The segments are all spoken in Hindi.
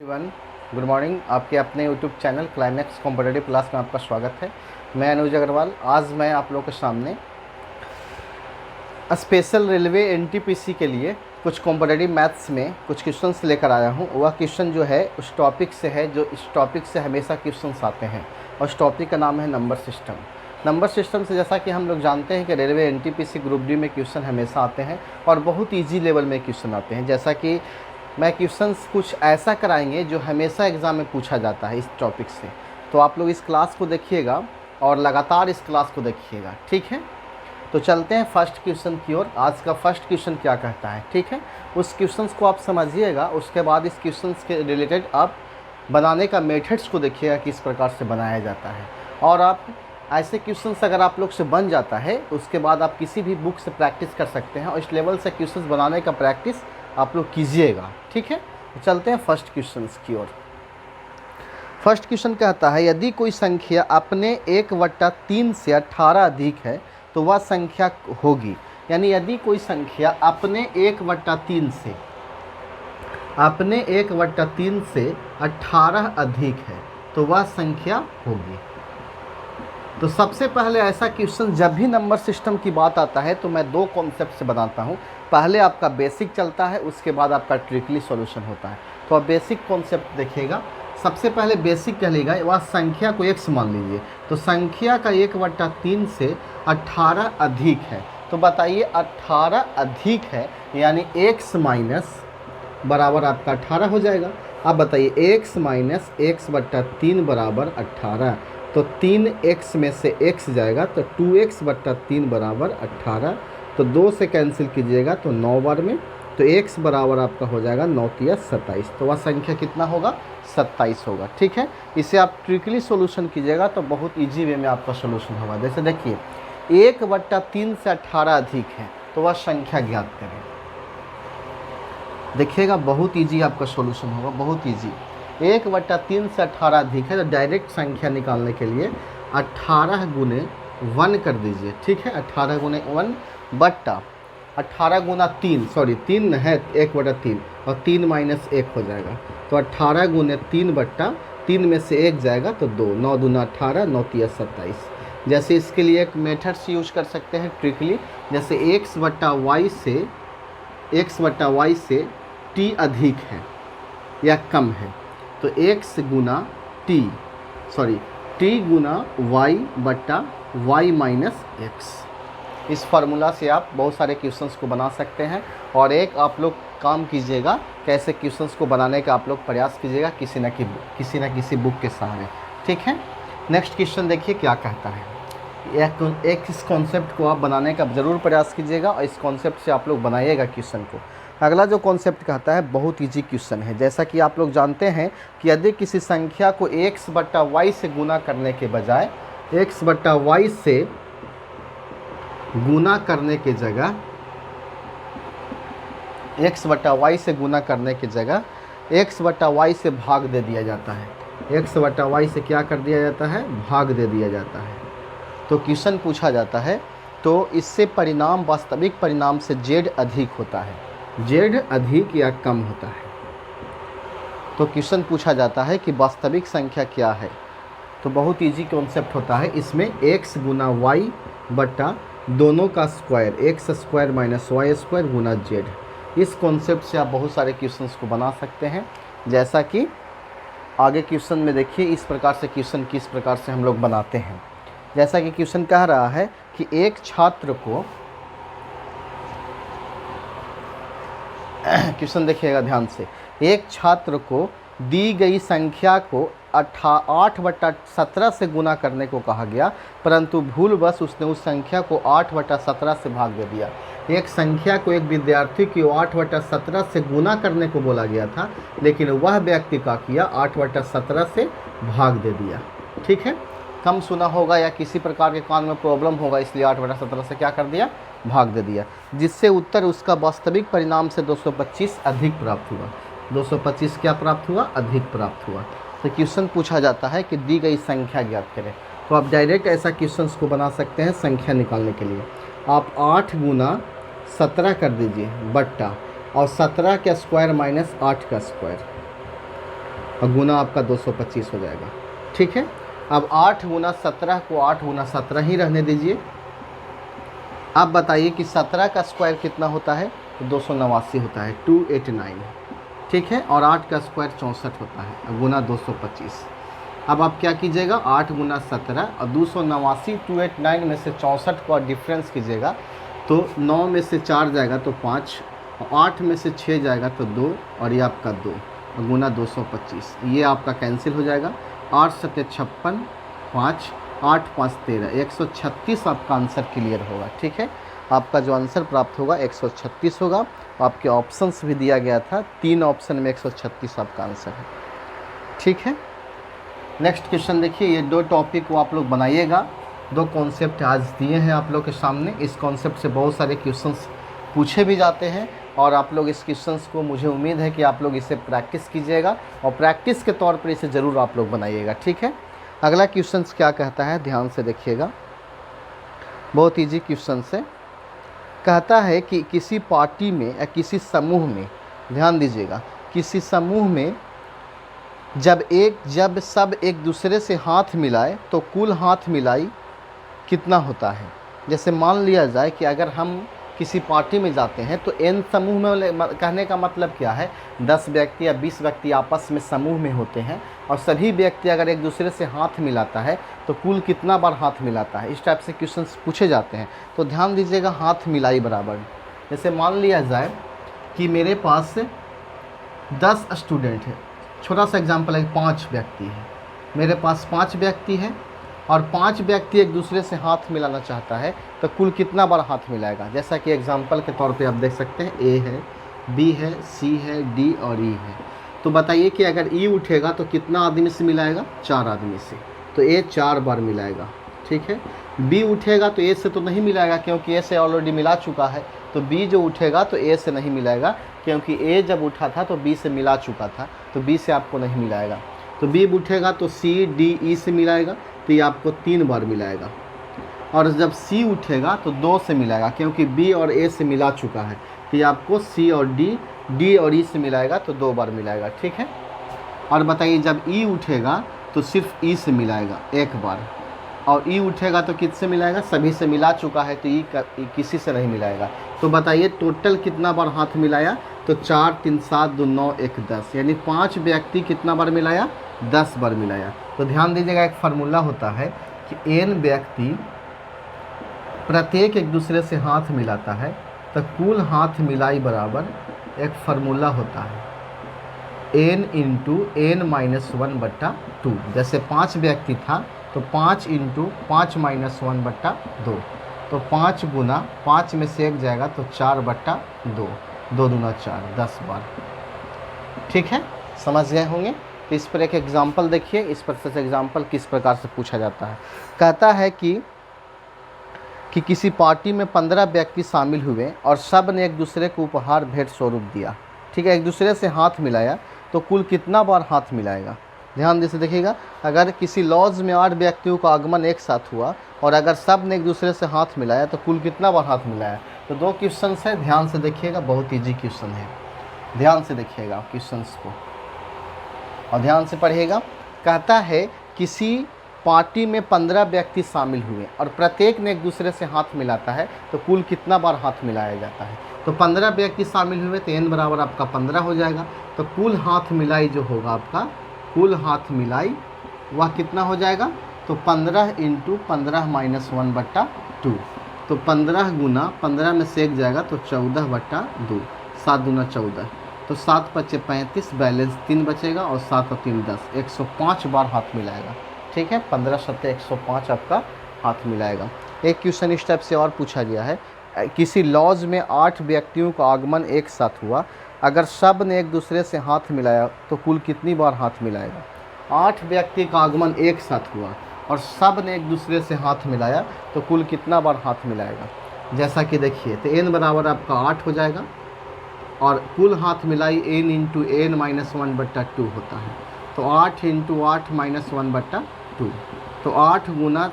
Everyone, good morning. आपके अपने YouTube channel climax competitive class में आपका स्वागत है। मैं अनुज अग्रवाल। आज मैं आप लोगों के सामने स्पेशल रेलवे एनटीपीसी के लिए कुछ कॉम्पिटिटिव मैथ्स में कुछ क्वेश्चंस लेकर आया हूं। वह क्वेश्चन जो है उस टॉपिक से है जो इस टॉपिक से हमेशा क्वेश्चंस आते हैं, और उस टॉपिक का नाम है नंबर सिस्टम। नंबर सिस्टम से जैसा कि हम लोग जानते हैं कि रेलवे एनटीपीसी ग्रुप डी में क्वेश्चन हमेशा आते हैं और बहुत ईजी लेवल में क्वेश्चन आते हैं। जैसा कि मैं क्वेश्चंस कुछ ऐसा कराएंगे जो हमेशा एग्ज़ाम में पूछा जाता है इस टॉपिक से। तो आप लोग इस क्लास को देखिएगा और लगातार इस क्लास को देखिएगा, ठीक है। तो चलते हैं फर्स्ट क्वेश्चन की ओर। आज का फर्स्ट क्वेश्चन क्या कहता है, ठीक है। उस क्वेश्चंस को आप समझिएगा, उसके बाद इस क्वेश्चंस के रिलेटेड आप बनाने का मेथड्स को देखिएगा किस प्रकार से बनाया जाता है। और आप ऐसे क्वेश्चंस अगर आप लोग से बन जाता है उसके बाद आप किसी भी बुक से प्रैक्टिस कर सकते हैं, और इस लेवल से क्वेश्चंस बनाने का प्रैक्टिस आप लोग कीजिएगा, ठीक है। तो चलते हैं फर्स्ट क्वेश्चन की ओर। फर्स्ट क्वेश्चन कहता है, यदि कोई संख्या अपने 1/3 से 18 अधिक है तो वह संख्या होगी। यानी यदि कोई संख्या अपने 1/3 से 18 अधिक है तो वह संख्या होगी। तो सबसे पहले ऐसा क्वेश्चन जब भी नंबर सिस्टम की बात आता है तो मैं दो कॉन्सेप्ट से बनाता हूँ। पहले आपका बेसिक चलता है, उसके बाद आपका ट्रिकली सॉल्यूशन होता है। तो आप बेसिक कॉन्सेप्ट देखिएगा। सबसे पहले बेसिक कह लीजिएगा, वह संख्या को x मान लीजिए। तो संख्या का 1/3 से 18 अधिक है। तो बताइए 18 अधिक है यानी x माइनस बराबर आपका 18 हो जाएगा। अब बताइए x माइनस x/3 बराबर 18। तो 3x में से x जाएगा तो 2x/3 बराबर 18। तो 2 से कैंसिल कीजिएगा तो 9 बार में, तो x बराबर आपका हो जाएगा 9 × 27। तो वह संख्या कितना होगा, 27 होगा, ठीक है। इसे आप ट्रिकली सॉल्यूशन कीजिएगा तो बहुत इजी वे में आपका सॉल्यूशन होगा। जैसे देखिए 1/3 से 18 अधिक है तो वह संख्या ज्ञात करें। देखिएगा बहुत इजी आपका सॉल्यूशन होगा, बहुत इजी। 1/3 से 18 अधिक है तो डायरेक्ट संख्या निकालने के लिए 18 × 1 कर दीजिए, ठीक है। 18 × 1 बट्टा 18 × 3, सॉरी 3 है 1/3 और 3 - 1 हो जाएगा। तो 18 × 3 बट्टा 3 में से 1 जाएगा तो 2, 9 × 2 = 18, 9 × 3 = 27। जैसे इसके लिए एक मेथड्स यूज कर सकते हैं ट्रिकली। जैसे x/y से t अधिक है या कम है तो t गुना y/y - x। इस फार्मूला से आप बहुत सारे क्वेश्चंस को बना सकते हैं। और एक आप लोग काम कीजिएगा, कैसे क्वेश्चंस को बनाने का आप लोग प्रयास कीजिएगा किसी न किसी बुक के सहारे, ठीक है। नेक्स्ट क्वेश्चन देखिए क्या कहता है। एक इस कॉन्सेप्ट को आप बनाने का ज़रूर प्रयास कीजिएगा और इस कॉन्सेप्ट से आप लोग बनाइएगा क्वेश्चन को। अगला जो कॉन्सेप्ट कहता है बहुत इजी क्वेश्चन है। जैसा कि आप लोग जानते हैं कि यदि किसी संख्या को x/y से गुना करने के बजाय x/y से गुना करने की जगह x/y से भाग दे दिया जाता है। x/y से क्या कर दिया जाता है, भाग दे दिया जाता है। तो क्वेश्चन पूछा जाता है तो इससे परिणाम वास्तविक परिणाम से z अधिक होता है, z अधिक या कम होता है। तो क्वेश्चन पूछा जाता है कि वास्तविक संख्या क्या है। तो बहुत इजी कॉन्सेप्ट होता है। इसमें x गुना y बटा दोनों का स्क्वायर, x² - y² गुना z। इस कॉन्सेप्ट से आप बहुत सारे क्वेश्चंस को बना सकते हैं। जैसा कि आगे क्वेश्चन में देखिए इस प्रकार से क्वेश्चन किस प्रकार से हम लोग बनाते हैं। जैसा कि क्वेश्चन कह रहा है कि एक छात्र को क्वेश्चन देखिएगा ध्यान से। एक छात्र को दी गई संख्या को 8/17 से गुना करने को कहा गया, परंतु भूलवश उसने उस संख्या को 8/17 से भाग दे दिया। एक संख्या को एक विद्यार्थी को 8/17 से गुना करने को बोला गया था, लेकिन वह व्यक्ति का किया 8/17 से भाग दे दिया, ठीक है। कम सुना होगा या किसी प्रकार के कान में प्रॉब्लम होगा, इसलिए 8/17 से क्या कर दिया, भाग दे दिया, जिससे उत्तर उसका वास्तविक परिणाम से 225 अधिक प्राप्त हुआ। 225 क्या प्राप्त हुआ, अधिक प्राप्त हुआ। तो क्वेश्चन पूछा जाता है कि दी गई संख्या ज्ञात करें। तो आप डायरेक्ट ऐसा क्वेश्चंस को बना सकते हैं संख्या निकालने के लिए। आप 8 × 17 कर दीजिए बट्टा और 17 का स्क्वायर माइनस 8 का स्क्वायर। और गुना आपका 225 हो जाएगा। ठीक है, अब 8 गुना 17 को 8 गुना 17 ही रहने दीजिए। आप बताइए कि 17 का स्क्वायर कितना होता है, तो 289 होता है, 289। ठीक है, और 8 का स्क्वायर 64 होता है, गुना 225। अब आप क्या कीजिएगा, 8 गुना 17 और 289, 289 में से 64 का डिफरेंस कीजिएगा तो 9 में से 4 जाएगा तो 5, 8 में से 6 जाएगा तो 2, और ये आपका 2 और गुना 225, ये आपका कैंसिल हो जाएगा। 8 सत्ते 56, 5, 8 5 13, 136 आपका आंसर क्लियर होगा। ठीक है, आपका जो आंसर प्राप्त होगा 136 होगा। आपके ऑप्शंस भी दिया गया था, 3 ऑप्शन में 136 आपका आंसर है। ठीक है, नेक्स्ट क्वेश्चन देखिए, ये 2 टॉपिक को आप लोग बनाइएगा। 2 कॉन्सेप्ट आज दिए हैं आप लोग के सामने। इस कॉन्सेप्ट से बहुत सारे क्वेश्चंस पूछे भी जाते हैं और आप लोग इस क्वेश्चंस को, मुझे उम्मीद है कि आप लोग इसे प्रैक्टिस कीजिएगा और प्रैक्टिस के तौर पर इसे ज़रूर आप लोग बनाइएगा। ठीक है, अगला क्वेश्चन क्या कहता है, ध्यान से देखिएगा, बहुत ईजी क्वेश्चन है। कहता है कि किसी पार्टी में या किसी समूह में, ध्यान दीजिएगा, किसी समूह में जब सब एक दूसरे से हाथ मिलाए तो कुल हाथ मिलाई कितना होता है। जैसे मान लिया जाए कि अगर हम किसी पार्टी में जाते हैं तो एन समूह में, कहने का मतलब क्या है, 10 व्यक्ति या 20 व्यक्ति आपस में समूह में होते हैं और सभी व्यक्ति अगर एक दूसरे से हाथ मिलाता है तो कुल कितना बार हाथ मिलाता है। इस टाइप से क्वेश्चंस पूछे जाते हैं, तो ध्यान दीजिएगा, हाथ मिलाई बराबर। जैसे मान लिया जाए कि मेरे पास 10 स्टूडेंट है, छोटा सा एग्जाम्पल है, 5 व्यक्ति हैं, मेरे पास 5 व्यक्ति हैं और 5 व्यक्ति एक दूसरे से हाथ मिलाना चाहता है तो कुल कितना बार हाथ मिलाएगा। जैसा कि एग्जाम्पल के तौर पे आप देख सकते हैं, ए है, बी है, सी है, डी और ई है। तो बताइए कि अगर ई उठेगा तो कितना आदमी से मिलाएगा, 4 आदमी से, तो ए 4 बार मिलाएगा। ठीक है, बी उठेगा तो ए से तो नहीं मिलाएगा क्योंकि ए से ऑलरेडी मिला चुका है, तो बी जो उठेगा तो ए से नहीं मिलाएगा क्योंकि ए जब उठा था तो बी से मिला चुका था, तो बी से आपको नहीं मिलाएगा। तो बी उठेगा तो सी डी ई से मिलाएगा, तो ये आपको 3 बार मिलाएगा। और जब सी उठेगा तो 2 से मिलाएगा क्योंकि बी और ए से मिला चुका है, तो ये आपको सी और डी और ई से मिलाएगा, तो 2 बार मिलाएगा। ठीक है, और बताइए जब ई उठेगा तो सिर्फ ई से मिलाएगा 1 बार, और ई उठेगा तो किससे मिलाएगा, सभी से मिला चुका है तो ई किसी से नहीं मिलाएगा। तो बताइए टोटल कितना बार हाथ मिलाया, तो 4 3 7 2 9 1 10, यानी 5 व्यक्ति कितना बार मिलाया, 10 बार मिलाया। तो ध्यान दीजिएगा, एक फार्मूला होता है कि n व्यक्ति प्रत्येक एक दूसरे से हाथ मिलाता है तो कुल हाथ मिलाई बराबर एक फार्मूला होता है n इंटू n माइनस 1/2। जैसे 5 व्यक्ति था तो 5 इंटू 5 माइनस 1/2, तो 5 गुना 5 में से 1 जाएगा तो 4/2, 2 दूना 4, 10 बार। ठीक है, समझ गए होंगे। तो इस पर एक एग्जाम्पल देखिए, इस पर से एग्जाम्पल किस प्रकार से पूछा जाता है। कहता है कि किसी पार्टी में 15 व्यक्ति शामिल हुए और सब ने एक दूसरे को उपहार भेंट स्वरूप दिया। ठीक है, एक दूसरे से हाथ मिलाया तो कुल कितना बार हाथ मिलाएगा। ध्यान से देखिएगा, अगर किसी लॉज में 8 व्यक्तियों का आगमन एक साथ हुआ और अगर सब ने एक दूसरे से हाथ मिलाया तो कुल कितना बार हाथ मिलाया। तो 2 क्वेश्चन है, ध्यान से देखिएगा, बहुत ईजी क्वेश्चन है, ध्यान से देखिएगा क्वेश्चंस को और ध्यान से पढ़िएगा। कहता है किसी पार्टी में 15 व्यक्ति शामिल हुए और प्रत्येक ने एक दूसरे से हाथ मिलाता है तो कुल कितना बार हाथ मिलाया जाता है। तो 15 व्यक्ति शामिल हुए तो n बराबर आपका 15 हो जाएगा। तो कुल हाथ मिलाई जो होगा आपका, कुल हाथ मिलाई वह कितना हो जाएगा, तो 15 इंटू 15 माइनस 1/2, तो 15 गुना 15 में से 1 जाएगा तो 14/2, 7 दूना 14, तो 7 बचे 35, बैलेंस 3 बचेगा और 7 और 3 10, 105 बार हाथ मिलाएगा। ठीक है, 15 सत्ते 105 आपका हाथ मिलाएगा। एक क्वेश्चन इस टाइप से और पूछा गया है, किसी लॉज में 8 व्यक्तियों का आगमन एक साथ हुआ, अगर सब ने एक दूसरे से हाथ मिलाया तो कुल कितनी बार हाथ मिलाएगा। 8 व्यक्ति का आगमन एक साथ हुआ और सब ने एक दूसरे से हाथ मिलाया तो कुल कितना बार हाथ मिलाएगा। जैसा कि देखिए, तो n बराबर आपका 8 हो जाएगा और कुल हाथ मिलाई n इंटू n माइनस 1/2 होता है, तो 8 इंटू 8 माइनस 1/2, तो 8 गुना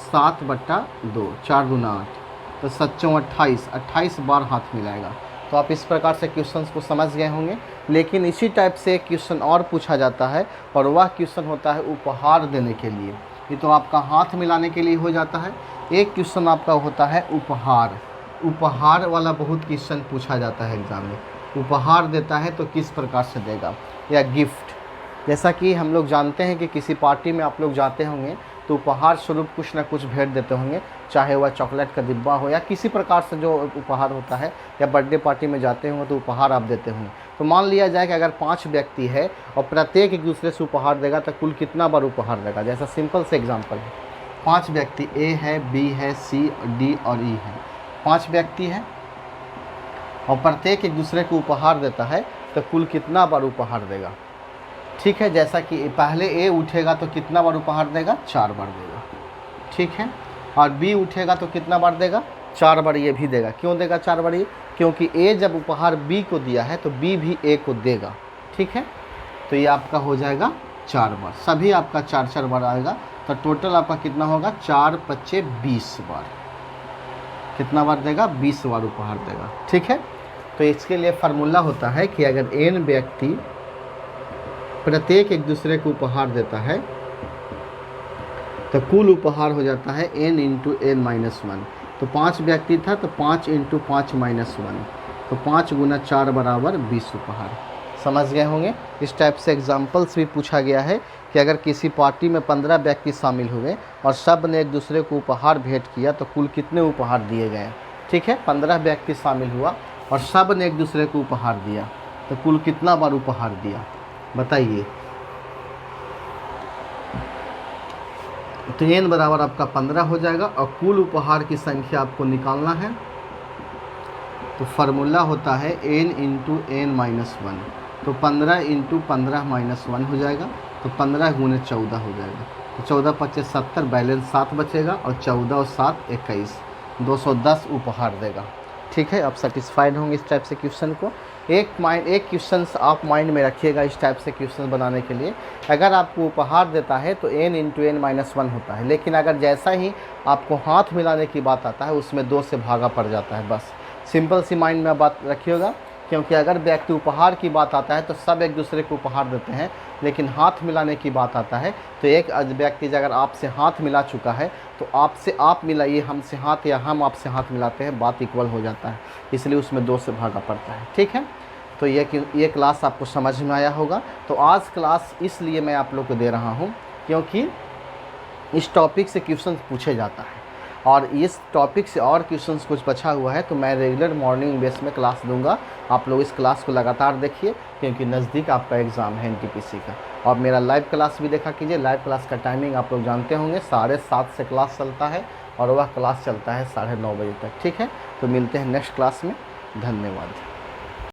7/2, 4 गुना 8, तो 7 28 बार हाथ मिलाएगा। तो आप इस प्रकार से क्वेश्चंस को समझ गए होंगे। लेकिन इसी टाइप से एक क्वेश्चन और पूछा जाता है और वह क्वेश्चन होता है उपहार देने के लिए। ये तो आपका हाथ मिलाने के लिए हो जाता है। एक क्वेश्चन आपका होता है उपहार। उपहार वाला बहुत क्वेश्चन पूछा जाता है एग्ज़ाम में। उपहार देता है तो किस प्रकार से देगा, या गिफ्ट। जैसा कि हम लोग जानते हैं कि किसी पार्टी में आप लोग जाते होंगे तो उपहार स्वरूप कुछ ना कुछ भेंट देते होंगे, चाहे वह चॉकलेट का डिब्बा हो या किसी प्रकार से जो उपहार होता है, या बर्थडे पार्टी में जाते होंगे तो उपहार आप देते होंगे। तो मान लिया जाए कि अगर 5 व्यक्ति है और प्रत्येक एक दूसरे से उपहार देगा तो कुल कितना बार उपहार देगा। जैसा सिंपल से एग्जाम्पल है, 5 व्यक्ति ए है, बी है, सी, डी और ई है। 5 व्यक्ति है और प्रत्येक एक दूसरे को उपहार देता है तो कुल कितना बार उपहार देगा। ठीक है, जैसा कि पहले ए उठेगा तो कितना बार उपहार देगा, 4 बार देगा। ठीक है, और बी उठेगा तो कितना बार देगा, 4 बार ये भी देगा। क्यों देगा 4 बार ये, क्योंकि ए जब उपहार बी को दिया है तो बी भी ए को देगा। ठीक है, तो ये आपका हो जाएगा 4 बार, सभी आपका 4-4 बार आएगा। तो टोटल आपका कितना होगा, 4 × 5 = 20 बार। कितना बार देगा, 20 बार उपहार देगा। ठीक है, तो इसके लिए फार्मूला होता है कि अगर n व्यक्ति प्रत्येक एक दूसरे को उपहार देता है तो कुल उपहार हो जाता है n × n-1। तो 5 व्यक्ति था तो 5 × 5-1, तो 5 × 4 = 20 उपहार। समझ गए होंगे। इस टाइप से एग्जाम्पल्स भी पूछा गया है कि अगर किसी पार्टी में 15 व्यक्ति शामिल हुए और सब ने एक दूसरे को उपहार भेंट किया तो कुल कितने उपहार दिए गए। ठीक है, 15 व्यक्ति शामिल हुआ और सब ने एक दूसरे को उपहार दिया तो कुल कितना बार उपहार दिया, बताइए। तो n बराबर आपका 15 हो जाएगा और कुल उपहार की संख्या आपको निकालना है। तो फार्मूला होता है n × n-1। तो 15 × 15-1 हो जाएगा, तो 15 × 14 हो जाएगा। तो 14 × 5 = 70, बैलेंस 7 बचेगा और 14 और 7 = 21, 210 उपहार देगा। ठीक है, आप सेटिस्फाइड होंगे इस टाइप से क्वेश्चन को। एक क्वेश्चन आप माइंड में रखिएगा इस टाइप से क्वेश्चन बनाने के लिए। अगर आपको उपहार देता है तो n × n-1 होता है, लेकिन अगर जैसा ही आपको हाथ मिलाने की बात आता है उसमें 2 से भागा पड़ जाता है। बस सिंपल सी माइंड में बात रखिएगा, क्योंकि अगर व्यक्ति उपहार की बात आता है तो सब एक दूसरे को उपहार देते हैं, लेकिन हाथ मिलाने की बात आता है तो एक व्यक्ति अगर आपसे हाथ मिला चुका है तो आपसे आप मिलाइए हमसे हाथ या हम आपसे हाथ मिलाते हैं, बात इक्वल हो जाता है, इसलिए उसमें 2 से भागा पड़ता है। ठीक है, तो ये क्लास आपको समझ में आया होगा। तो आज क्लास इसलिए मैं आप लोग को दे रहा हूँ क्योंकि इस टॉपिक से क्वेश्चन पूछे जाता है और इस टॉपिक से और क्वेश्चंस कुछ बचा हुआ है तो मैं रेगुलर मॉर्निंग बेस में क्लास दूंगा। आप लोग इस क्लास को लगातार देखिए क्योंकि नज़दीक आपका एग्ज़ाम है NTPC का। और मेरा लाइव क्लास भी देखा कीजिए। लाइव क्लास का टाइमिंग आप लोग जानते होंगे, 7:30 से क्लास चलता है और वह क्लास चलता है 9:30 बजे तक। ठीक है, तो मिलते हैं नेक्स्ट क्लास में। धन्यवाद।